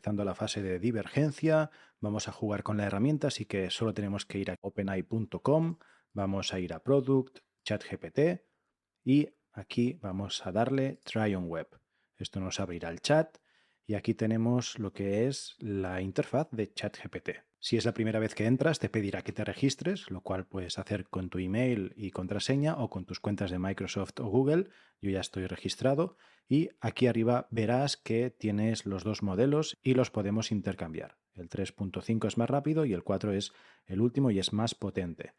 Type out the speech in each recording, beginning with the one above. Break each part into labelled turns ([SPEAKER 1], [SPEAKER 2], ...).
[SPEAKER 1] finalizando la fase de divergencia. Vamos a jugar con la herramienta, así que solo tenemos que ir a openai.com, vamos a ir a Product, ChatGPT y aquí vamos a darle Try on Web. Esto nos abrirá el chat y aquí tenemos lo que es la interfaz de ChatGPT. Si es la primera vez que entras, te pedirá que te registres, lo cual puedes hacer con tu email y contraseña o con tus cuentas de Microsoft o Google. Yo ya estoy registrado y aquí arriba verás que tienes los dos modelos y los podemos intercambiar. El 3.5 es más rápido y el 4 es el último y es más potente.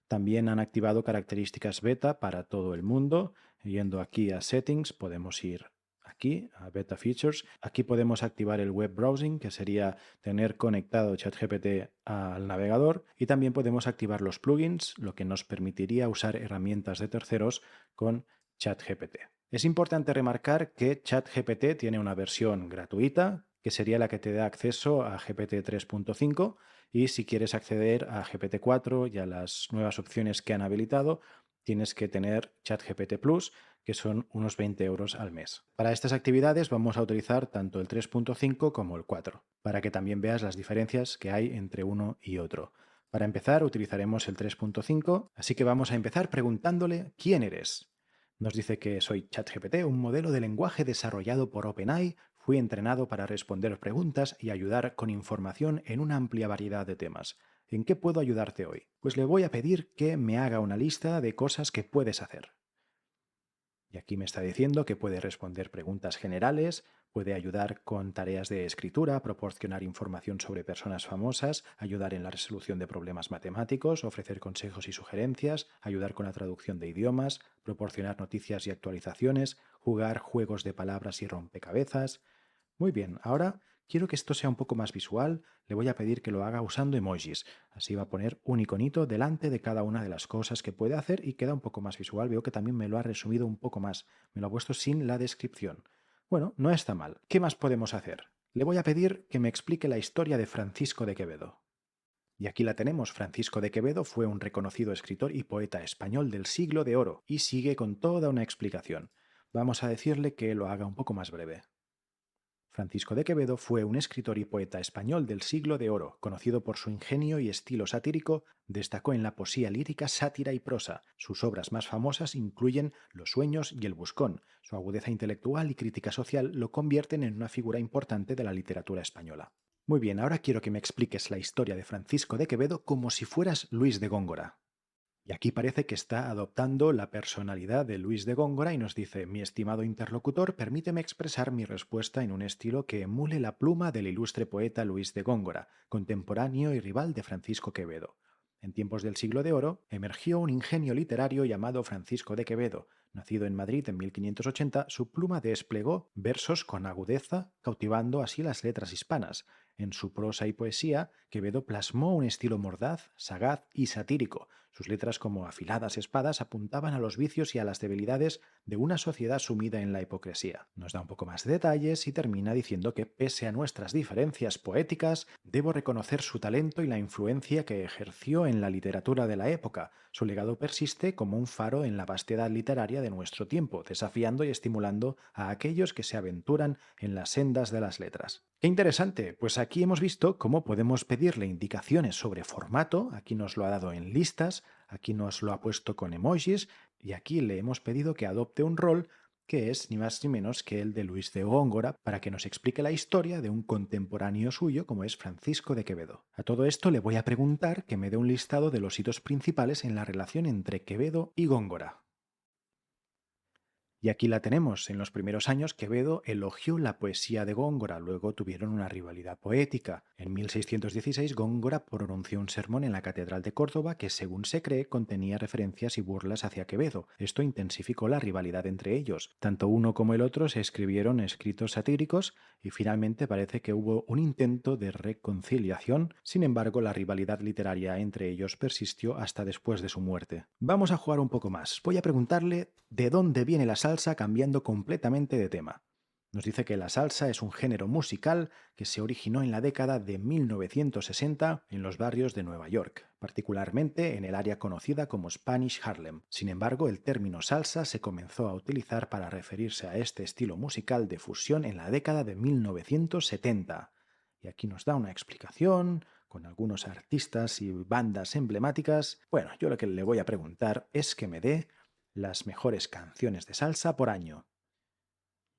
[SPEAKER 1] También han activado características beta para todo el mundo. Yendo aquí a Settings, podemos ir aquí a Beta Features. Aquí podemos activar el web browsing, que sería tener conectado ChatGPT al navegador. Y también podemos activar los plugins, lo que nos permitiría usar herramientas de terceros con ChatGPT. Es importante remarcar que ChatGPT tiene una versión gratuita, que sería la que te da acceso a GPT 3.5, y si quieres acceder a GPT 4 y a las nuevas opciones que han habilitado, tienes que tener ChatGPT Plus, que son unos 20 euros al mes. Para estas actividades vamos a utilizar tanto el 3.5 como el 4, para que también veas las diferencias que hay entre uno y otro. Para empezar, utilizaremos el 3.5, así que vamos a empezar preguntándole ¿quién eres? Nos dice que soy ChatGPT, un modelo de lenguaje desarrollado por OpenAI. Fui entrenado para responder preguntas y ayudar con información en una amplia variedad de temas. ¿En qué puedo ayudarte hoy? Pues le voy a pedir que me haga una lista de cosas que puedes hacer. Y aquí me está diciendo que puede responder preguntas generales, puede ayudar con tareas de escritura, proporcionar información sobre personas famosas, ayudar en la resolución de problemas matemáticos, ofrecer consejos y sugerencias, ayudar con la traducción de idiomas, proporcionar noticias y actualizaciones, jugar juegos de palabras y rompecabezas. Muy bien, ahora quiero que esto sea un poco más visual. Le voy a pedir que lo haga usando emojis. Así va a poner un iconito delante de cada una de las cosas que puede hacer y queda un poco más visual. Veo que también me lo ha resumido un poco más. Me lo ha puesto sin la descripción. Bueno, no está mal. ¿Qué más podemos hacer? Le voy a pedir que me explique la historia de Francisco de Quevedo. Y aquí la tenemos. Francisco de Quevedo fue un reconocido escritor y poeta español del siglo de oro y sigue con toda una explicación. Vamos a decirle que lo haga un poco más breve. Francisco de Quevedo fue un escritor y poeta español del siglo de oro, conocido por su ingenio y estilo satírico. Destacó en la poesía lírica, sátira y prosa. Sus obras más famosas incluyen Los sueños y El buscón. Su agudeza intelectual y crítica social lo convierten en una figura importante de la literatura española. Muy bien, ahora quiero que me expliques la historia de Francisco de Quevedo como si fueras Luis de Góngora. Y aquí parece que está adoptando la personalidad de Luis de Góngora y nos dice: mi estimado interlocutor, permíteme expresar mi respuesta en un estilo que emule la pluma del ilustre poeta Luis de Góngora, contemporáneo y rival de Francisco Quevedo. En tiempos del siglo de oro, emergió un ingenio literario llamado Francisco de Quevedo. Nacido en Madrid en 1580, su pluma desplegó versos con agudeza, cautivando así las letras hispanas. En su prosa y poesía, Quevedo plasmó un estilo mordaz, sagaz y satírico. Sus letras, como afiladas espadas, apuntaban a los vicios y a las debilidades de una sociedad sumida en la hipocresía. Nos da un poco más de detalles y termina diciendo que, pese a nuestras diferencias poéticas, debo reconocer su talento y la influencia que ejerció en la literatura de la época. Su legado persiste como un faro en la vastedad literaria de nuestro tiempo, desafiando y estimulando a aquellos que se aventuran en las sendas de las letras. ¡Qué interesante! Pues aquí hemos visto cómo podemos pedirle indicaciones sobre formato. Aquí nos lo ha dado en listas, aquí nos lo ha puesto con emojis y aquí le hemos pedido que adopte un rol que es ni más ni menos que el de Luis de Góngora, para que nos explique la historia de un contemporáneo suyo como es Francisco de Quevedo. A todo esto le voy a preguntar que me dé un listado de los hitos principales en la relación entre Quevedo y Góngora. Y aquí la tenemos. En los primeros años, Quevedo elogió la poesía de Góngora, luego tuvieron una rivalidad poética. En 1616, Góngora pronunció un sermón en la Catedral de Córdoba que, según se cree, contenía referencias y burlas hacia Quevedo. Esto intensificó la rivalidad entre ellos. Tanto uno como el otro se escribieron escritos satíricos y finalmente parece que hubo un intento de reconciliación. Sin embargo, la rivalidad literaria entre ellos persistió hasta después de su muerte. Vamos a jugar un poco más. Voy a preguntarle de dónde viene la salsa, cambiando completamente de tema. Nos dice que la salsa es un género musical que se originó en la década de 1960 en los barrios de Nueva York, particularmente en el área conocida como Spanish Harlem. Sin embargo, el término salsa se comenzó a utilizar para referirse a este estilo musical de fusión en la década de 1970. y aquí nos da una explicación con algunos artistas y bandas emblemáticas. Bueno, yo lo que le voy a preguntar es que me dé las mejores canciones de salsa por año.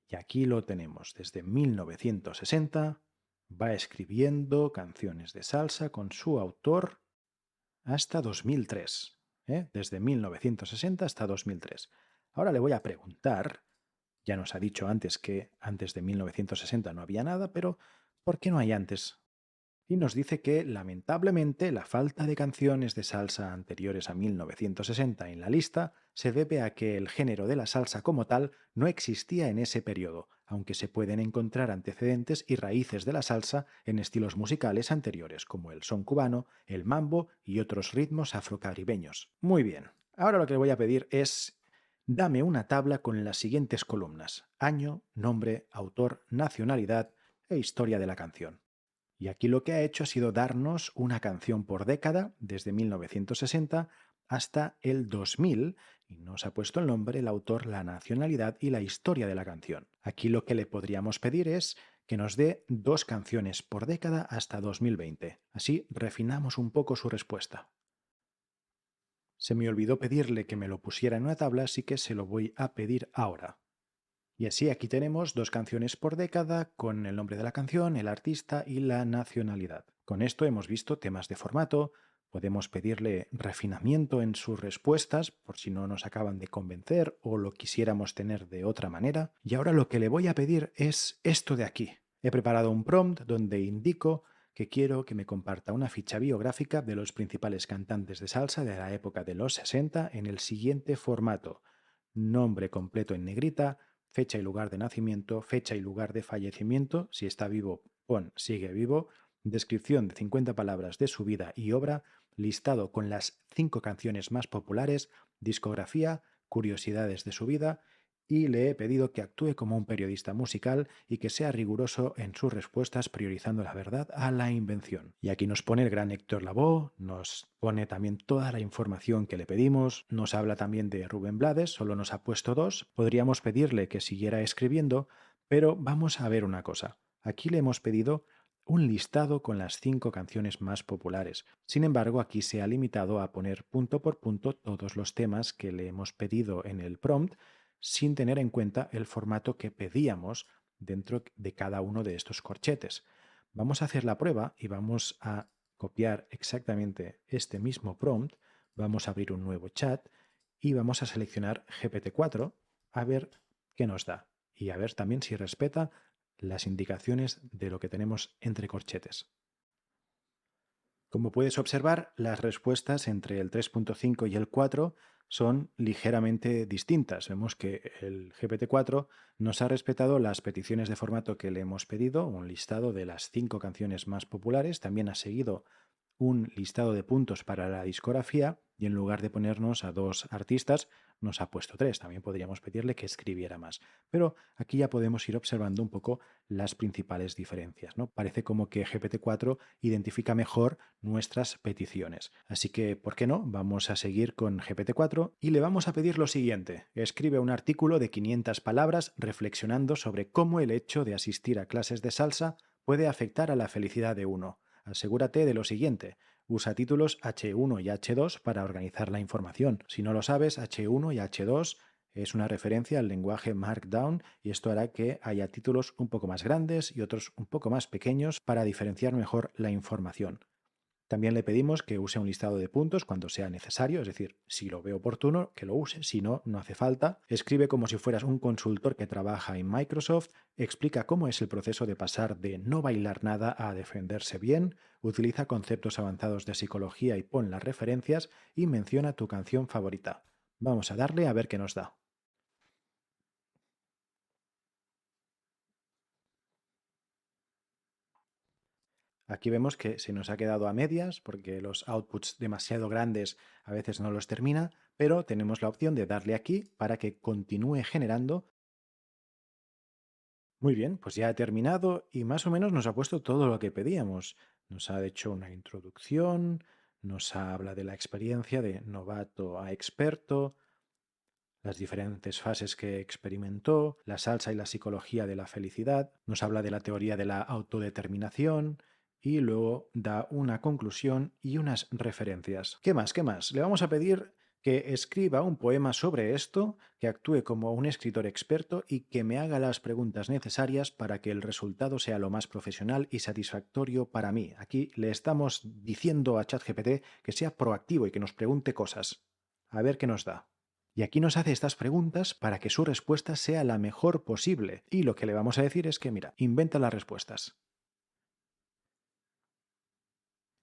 [SPEAKER 1] Y aquí lo tenemos, desde 1960 va escribiendo canciones de salsa con su autor hasta 2003. ¿Eh? Desde 1960 hasta 2003. Ahora le voy a preguntar, ya nos ha dicho antes que antes de 1960 no había nada, pero ¿por qué no hay antes? Y nos dice que, lamentablemente, la falta de canciones de salsa anteriores a 1960 en la lista se debe a que el género de la salsa como tal no existía en ese periodo, aunque se pueden encontrar antecedentes y raíces de la salsa en estilos musicales anteriores, como el son cubano, el mambo y otros ritmos afrocaribeños. Muy bien, ahora lo que voy a pedir es: dame una tabla con las siguientes columnas: año, nombre, autor, nacionalidad e historia de la canción. Y aquí lo que ha hecho ha sido darnos una canción por década, desde 1960 hasta el 2000, y nos ha puesto el nombre, el autor, la nacionalidad y la historia de la canción. Aquí lo que le podríamos pedir es que nos dé 2 canciones por década hasta 2020. Así refinamos un poco su respuesta. Se me olvidó pedirle que me lo pusiera en una tabla, así que se lo voy a pedir ahora. Y así aquí tenemos 2 canciones por década con el nombre de la canción, el artista y la nacionalidad. Con esto hemos visto temas de formato, podemos pedirle refinamiento en sus respuestas por si no nos acaban de convencer o lo quisiéramos tener de otra manera. Y ahora lo que le voy a pedir es esto de aquí. He preparado un prompt donde indico que quiero que me comparta una ficha biográfica de los principales cantantes de salsa de la época de los 60 en el siguiente formato: nombre completo en negrita, fecha y lugar de nacimiento, fecha y lugar de fallecimiento, si está vivo, pon sigue vivo, descripción de 50 palabras de su vida y obra, listado con las 5 canciones más populares, discografía, curiosidades de su vida, y le he pedido que actúe como un periodista musical y que sea riguroso en sus respuestas, priorizando la verdad a la invención. Y aquí nos pone el gran Héctor Lavoe, nos pone también toda la información que le pedimos, nos habla también de Rubén Blades, solo nos ha puesto 2, podríamos pedirle que siguiera escribiendo, pero vamos a ver una cosa. Aquí le hemos pedido un listado con las 5 canciones más populares. Sin embargo, aquí se ha limitado a poner punto por punto todos los temas que le hemos pedido en el prompt, sin tener en cuenta el formato que pedíamos dentro de cada uno de estos corchetes. Vamos a hacer la prueba y vamos a copiar exactamente este mismo prompt, vamos a abrir un nuevo chat y vamos a seleccionar GPT-4 a ver qué nos da y a ver también si respeta las indicaciones de lo que tenemos entre corchetes. Como puedes observar, las respuestas entre el 3.5 y el 4 son ligeramente distintas. Vemos que el GPT-4 nos ha respetado las peticiones de formato que le hemos pedido, un listado de las 5 canciones más populares, también ha seguido un listado de puntos para la discografía y en lugar de ponernos a 2 artistas, nos ha puesto 3. También podríamos pedirle que escribiera más. Pero aquí ya podemos ir observando un poco las principales diferencias, ¿no? Parece como que GPT-4 identifica mejor nuestras peticiones. Así que, ¿por qué no? Vamos a seguir con GPT-4 y le vamos a pedir lo siguiente. Escribe un artículo de 500 palabras reflexionando sobre cómo el hecho de asistir a clases de salsa puede afectar a la felicidad de uno. Asegúrate de lo siguiente: usa títulos H1 y H2 para organizar la información. Si no lo sabes, H1 y H2 es una referencia al lenguaje Markdown y esto hará que haya títulos un poco más grandes y otros un poco más pequeños para diferenciar mejor la información. También le pedimos que use un listado de puntos cuando sea necesario, es decir, si lo ve oportuno, que lo use, si no, no hace falta. Escribe como si fueras un consultor que trabaja en Microsoft, explica cómo es el proceso de pasar de no bailar nada a defenderse bien, utiliza conceptos avanzados de psicología y pon las referencias y menciona tu canción favorita. Vamos a darle a ver qué nos da. Aquí vemos que se nos ha quedado a medias porque los outputs demasiado grandes a veces no los termina, pero tenemos la opción de darle aquí para que continúe generando. Muy bien, pues ya ha terminado y más o menos nos ha puesto todo lo que pedíamos. Nos ha hecho una introducción, nos habla de la experiencia de novato a experto, las diferentes fases que experimentó, la salsa y la psicología de la felicidad, nos habla de la teoría de la autodeterminación y luego da una conclusión y unas referencias. ¿Qué más? ¿Qué más? Le vamos a pedir que escriba un poema sobre esto, que actúe como un escritor experto y que me haga las preguntas necesarias para que el resultado sea lo más profesional y satisfactorio para mí. Aquí le estamos diciendo a ChatGPT que sea proactivo y que nos pregunte cosas. A ver qué nos da. Y aquí nos hace estas preguntas para que su respuesta sea la mejor posible. Y lo que le vamos a decir es que, mira, inventa las respuestas.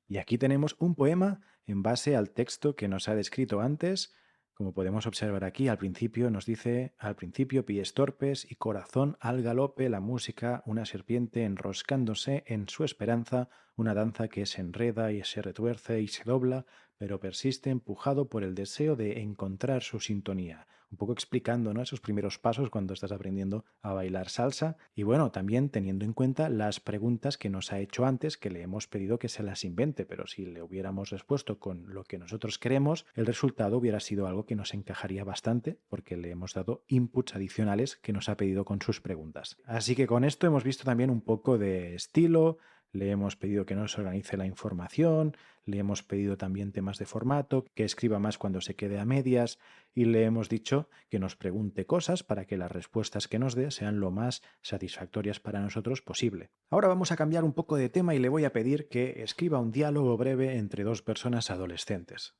[SPEAKER 1] Y aquí tenemos un poema en base al texto que nos ha descrito antes. Como podemos observar aquí, al principio nos dice, al principio pies torpes y corazón al galope, la música, una serpiente enroscándose en su esperanza, una danza que se enreda y se retuerce y se dobla, pero persiste empujado por el deseo de encontrar su sintonía. Un poco explicando, ¿no?, esos primeros pasos cuando estás aprendiendo a bailar salsa y bueno, también teniendo en cuenta las preguntas que nos ha hecho antes, que le hemos pedido que se las invente, pero si le hubiéramos respuesto con lo que nosotros queremos, el resultado hubiera sido algo que nos encajaría bastante porque le hemos dado inputs adicionales que nos ha pedido con sus preguntas. Así que con esto hemos visto también un poco de estilo, le hemos pedido que nos organice la información, le hemos pedido también temas de formato, que escriba más cuando se quede a medias y le hemos dicho que nos pregunte cosas para que las respuestas que nos dé sean lo más satisfactorias para nosotros posible. Ahora vamos a cambiar un poco de tema y le voy a pedir que escriba un diálogo breve entre dos personas adolescentes.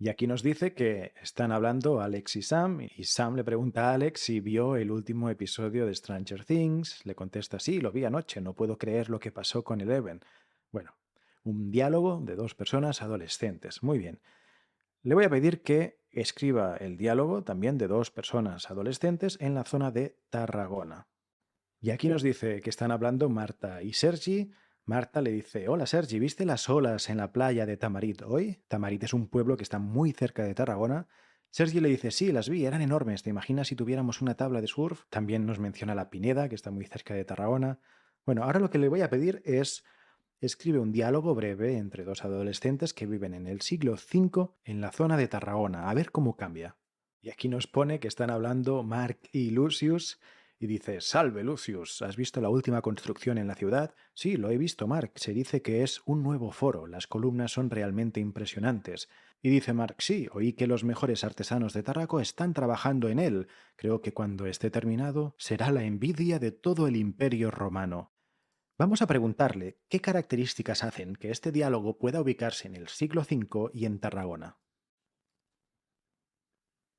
[SPEAKER 1] Y aquí nos dice que están hablando Alex y Sam le pregunta a Alex si vio el último episodio de Stranger Things. Le contesta, sí, lo vi anoche, no puedo creer lo que pasó con Eleven. Bueno, un diálogo de dos personas adolescentes. Muy bien. Le voy a pedir que escriba el diálogo también de dos personas adolescentes en la zona de Tarragona. Y aquí nos dice que están hablando Marta y Sergi. Marta le dice, hola Sergi, ¿viste las olas en la playa de Tamarit hoy? Tamarit es un pueblo que está muy cerca de Tarragona. Sergi le dice, sí, las vi, eran enormes. ¿Te imaginas si tuviéramos una tabla de surf? También nos menciona la Pineda, que está muy cerca de Tarragona. Bueno, ahora lo que le voy a pedir es escribe un diálogo breve entre dos adolescentes que viven en el siglo V en la zona de Tarragona. A ver cómo cambia. Y aquí nos pone que están hablando Mark y Lucius y dice, salve Lucius, ¿has visto la última construcción en la ciudad? Sí, lo he visto, Mark. Se dice que es un nuevo foro, las columnas son realmente impresionantes. Y dice Mark, sí, oí que los mejores artesanos de Tarraco están trabajando en él. Creo que cuando esté terminado será la envidia de todo el imperio romano. Vamos a preguntarle qué características hacen que este diálogo pueda ubicarse en el siglo V y en Tarragona.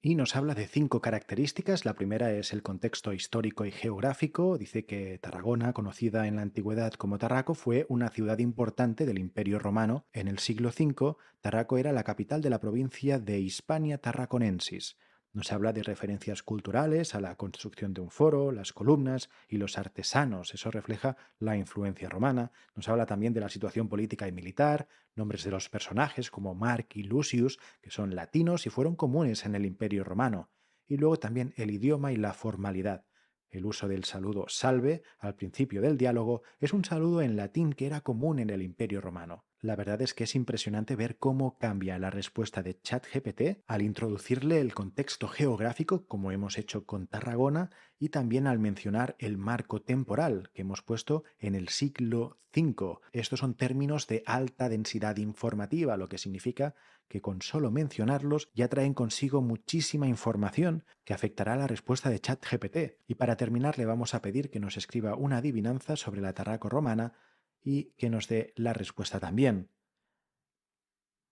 [SPEAKER 1] Y nos habla de 5 características. La primera es el contexto histórico y geográfico. Dice que Tarragona, conocida en la antigüedad como Tarraco, fue una ciudad importante del Imperio Romano. En el siglo V, Tarraco era la capital de la provincia de Hispania Tarraconensis. Nos habla de referencias culturales a la construcción de un foro, las columnas y los artesanos. Eso refleja la influencia romana. Nos habla también de la situación política y militar, nombres de los personajes como Mark y Lucius, que son latinos y fueron comunes en el Imperio Romano, y luego también el idioma y la formalidad. El uso del saludo salve al principio del diálogo es un saludo en latín que era común en el Imperio Romano. La verdad es que es impresionante ver cómo cambia la respuesta de ChatGPT al introducirle el contexto geográfico, como hemos hecho con Tarragona, y también al mencionar el marco temporal que hemos puesto en el siglo V. Estos son términos de alta densidad informativa, lo que significa que con solo mencionarlos ya traen consigo muchísima información que afectará a la respuesta de ChatGPT. Y para terminar le vamos a pedir que nos escriba una adivinanza sobre la Tarraco romana y que nos dé la respuesta también.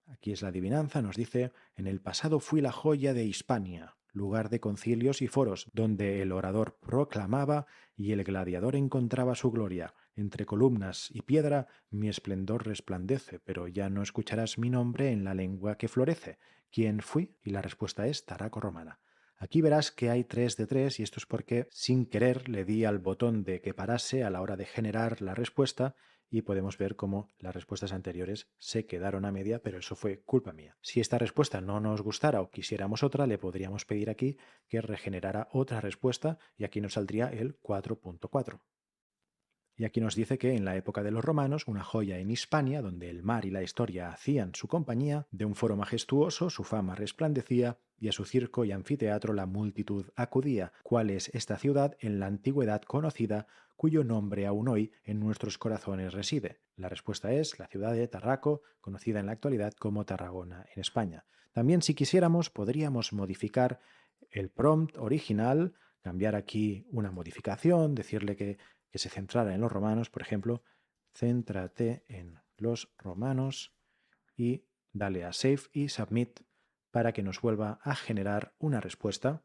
[SPEAKER 1] Aquí es la adivinanza, nos dice, en el pasado fui la joya de Hispania, lugar de concilios y foros, donde el orador proclamaba y el gladiador encontraba su gloria. Entre columnas y piedra mi esplendor resplandece, pero ya no escucharás mi nombre en la lengua que florece. ¿Quién fui? Y la respuesta es Tarraco romana. Aquí verás que hay 3 de 3 y esto es porque sin querer le di al botón de que parase a la hora de generar la respuesta y podemos ver cómo las respuestas anteriores se quedaron a media, pero eso fue culpa mía. Si esta respuesta no nos gustara o quisiéramos otra, le podríamos pedir aquí que regenerara otra respuesta y aquí nos saldría el 4.4. Y aquí nos dice que en la época de los romanos, una joya en Hispania, donde el mar y la historia hacían su compañía, de un foro majestuoso, su fama resplandecía, y a su circo y anfiteatro la multitud acudía. ¿Cuál es esta ciudad en la antigüedad conocida, cuyo nombre aún hoy en nuestros corazones reside? La respuesta es la ciudad de Tarraco, conocida en la actualidad como Tarragona, en España. También, si quisiéramos, podríamos modificar el prompt original, cambiar aquí una modificación, decirle que se centrara en los romanos, por ejemplo, céntrate en los romanos y dale a Save y Submit para que nos vuelva a generar una respuesta.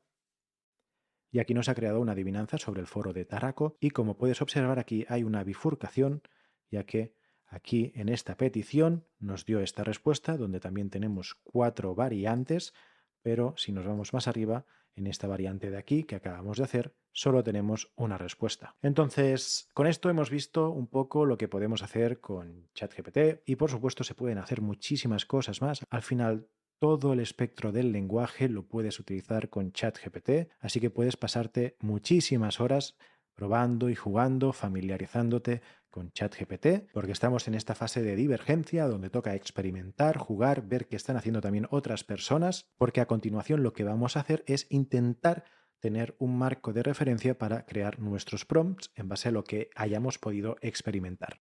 [SPEAKER 1] Y aquí nos ha creado una adivinanza sobre el foro de Tarraco y como puedes observar aquí hay una bifurcación, ya que aquí en esta petición nos dio esta respuesta donde también tenemos 4 variantes, pero si nos vamos más arriba, en esta variante de aquí que acabamos de hacer, solo tenemos una respuesta. Entonces, con esto hemos visto un poco lo que podemos hacer con ChatGPT y por supuesto se pueden hacer muchísimas cosas más. Al final, todo el espectro del lenguaje lo puedes utilizar con ChatGPT, así que puedes pasarte muchísimas horas probando y jugando, familiarizándote con ChatGPT, porque estamos en esta fase de divergencia donde toca experimentar, jugar, ver qué están haciendo también otras personas, porque a continuación lo que vamos a hacer es intentar tener un marco de referencia para crear nuestros prompts en base a lo que hayamos podido experimentar.